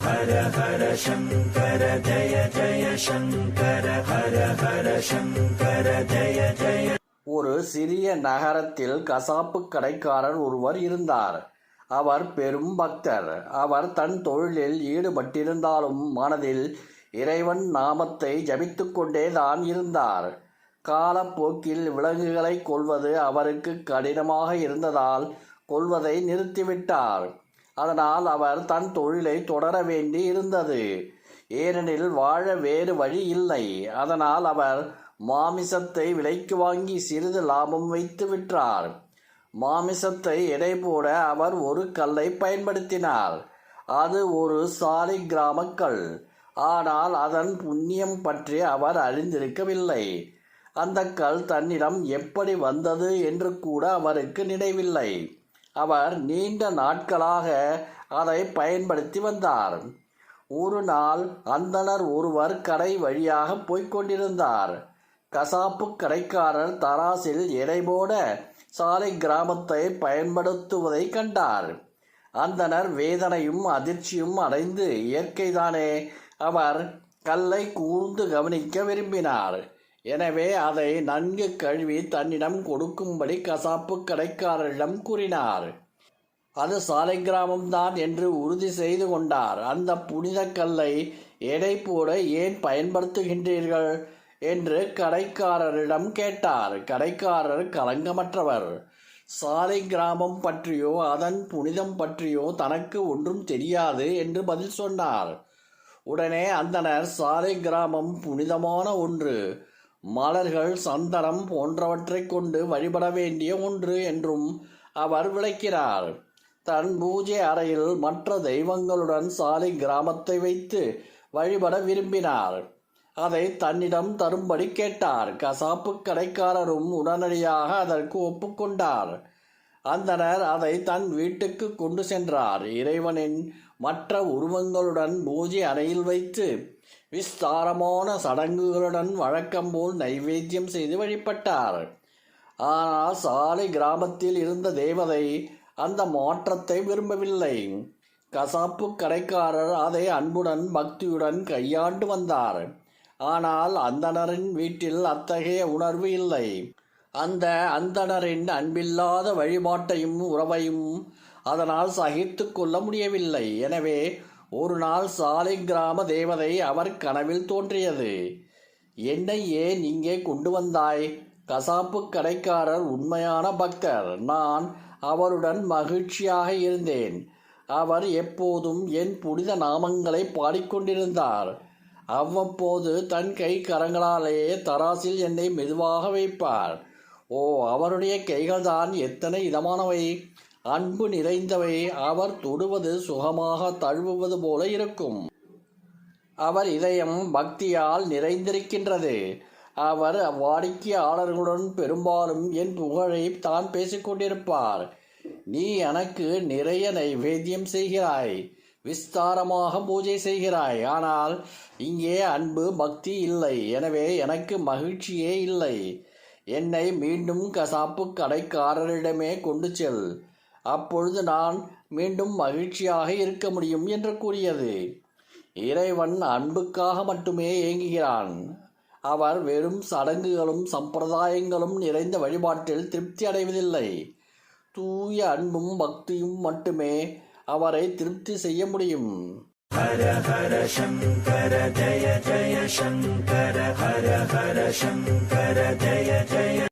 ஹர ஹர சங்கர ஜய ஜய சங்கர ஹர ஹர சங்கர ஜய ஜய. ஒரு சிறிய நகரத்தில் கசாப்பு கடைக்காரர் ஒருவர் இருந்தார். அவர் பெரும் பக்தர். அவர் தன் தொழிலில் ஈடுபட்டிருந்தாலும் மனதில் இறைவன் நாமத்தை ஜபித்துக் கொண்டே தான் இருந்தார். காலப்போக்கில் விலங்குகளை கொல்வது அவருக்கு கடினமாக இருந்ததால் கொல்வதை நிறுத்திவிட்டார். அதனால் அவர் தன் தொழிலை தொடர வேண்டி இருந்தது. ஏனெனில் வாழ வேறு வழி இல்லை. அதனால் அவர் மாமிசத்தை விலைக்கு வாங்கி சிறிது லாபம் வைத்து விற்றார். மாமிசத்தை எடை போட அவர் ஒரு கல்லை பயன்படுத்தினார். அது ஒரு சாலிக்கிராம கல். ஆனால் அதன் புண்ணியம் பற்றி அவர் அறிந்திருக்கவில்லை. அந்த கல் தன்னிடம் எப்படி வந்தது என்று கூட அவருக்கு நினைவில்லை. அவர் நீண்ட நாட்களாக அதை பயன்படுத்தி வந்தார். ஒரு நாள் அந்தணர் ஒருவர் கடை வழியாக போய்கொண்டிருந்தார். கசாப்பு கடைக்காரர் தராசில் எடை போட சாலிக்கிராமத்தை பயன்படுத்துவதை கண்டார். அந்தணர் வேதனையும் அதிர்ச்சியும் அடைந்து இயற்கைதானே, அவர் கல்லை கூர்ந்து கவனிக்க விரும்பினார். எனவே அதை நன்கு கழுவி தன்னிடம் கொடுக்கும்படி கசாப்பு கடைக்காரரிடம் கூறினார். அது சாலிக்கிராமம்தான் என்று உறுதி செய்து கொண்டார். அந்த புனித கல்லை எடை போட ஏன் பயன்படுத்துகின்றீர்கள் என்று கடைக்காரரிடம் கேட்டார். கடைக்காரர் கலங்கமற்றவர். சாலிக்கிராமம் பற்றியோ அதன் புனிதம் பற்றியோ தனக்கு ஒன்றும் தெரியாது என்று பதில் சொன்னார். உடனே அந்தணர் சாலிக்கிராமம் புனிதமான ஒன்று, மலர்கள் சந்தனம் போன்றவற்றை கொண்டு வழிபட வேண்டிய ஒன்று என்றும் அவர் விளக்கினார். தன் பூஜை அறையில் மற்ற தெய்வங்களுடன் சாலிக்கிராமத்தை வைத்து வழிபட விரும்பினார். அதை தன்னிடம் தரும்படி கேட்டார். கசாப்பு கடைக்காரரும் உடனடியாக அதற்கு ஒப்புக்கொண்டார். அந்தணர் அதை தன் வீட்டுக்கு கொண்டு சென்றார். இறைவனின் மற்ற உருவங்களுடன் பூஜை அறையில் வைத்து விஸ்தாரமான சடங்குகளுடன் வழக்கம்போல் நைவேத்தியம் செய்து வழிபட்டார். ஆனால் சாலிக்கிராமத்தில் இருந்த தேவதை அந்த மாற்றத்தை விரும்பவில்லை. கசாப்பு கடைக்காரர் அதை அன்புடன் பக்தியுடன் கையாண்டு வந்தார். ஆனால் அந்தணரின் வீட்டில் அத்தகைய உணர்வு இல்லை. அந்த அந்தணரின் அன்பில்லாத வழிபாட்டையும் உறவையும் அதனால் சகித்து கொள்ள முடியவில்லை. எனவே ஒரு நாள் சாலிக்கிராம தேவதை அவர் கனவில் தோன்றியது. என்னை ஏன் இங்கே கொண்டு வந்தாய்? கசாப்பு கடைக்காரர் உண்மையான பக்தர். நான் அவருடன் மகிழ்ச்சியாக இருந்தேன். அவர் எப்போதும் என் புனித நாமங்களை பாடிக்கொண்டிருந்தார். அவ்வப்போது தன் கை கரங்களாலேயே தராசில் என்னை மெதுவாக வைப்பார். ஓ, அவருடைய கைகள்தான் எத்தனை இதமானவை, அன்பு நிறைந்தவை. அவர் தொடுவது சுகமாக தழுவுவது போல இருக்கும். அவர் இதயம் பக்தியால் நிறைந்திருக்கின்றது. அவர் வாடிக்கையாளர்களுடன் பெரும்பாலும் என் புகழை தான் பேசிக்கொண்டிருப்பார். நீ எனக்கு நிறைய நைவேத்தியம் செய்கிறாய், விஸ்தாரமாக பூஜை செய்கிறாய். ஆனால் இங்கே அன்பு பக்தி இல்லை. எனவே எனக்கு மகிழ்ச்சியே இல்லை. என்னை மீண்டும் கசாப்பு கடைக்காரரிடமே கொண்டு செல். அப்பொழுது நான் மீண்டும் மகிழ்ச்சியாக இருக்க முடியும் என்று கூறியது. இறைவன் அன்புக்காக மட்டுமே ஏங்குகிறான். அவர் வெறும் சடங்குகளும் சம்பிரதாயங்களும் நிறைந்த வழிபாட்டில் திருப்தி அடைவதில்லை. தூய அன்பும் பக்தியும் மட்டுமே அவரை திருப்தி செய்ய முடியும். ஹர ஹர சங்கர ஜய ஜய சங்கர ஹர ஹர சங்கர ஜய ஜய.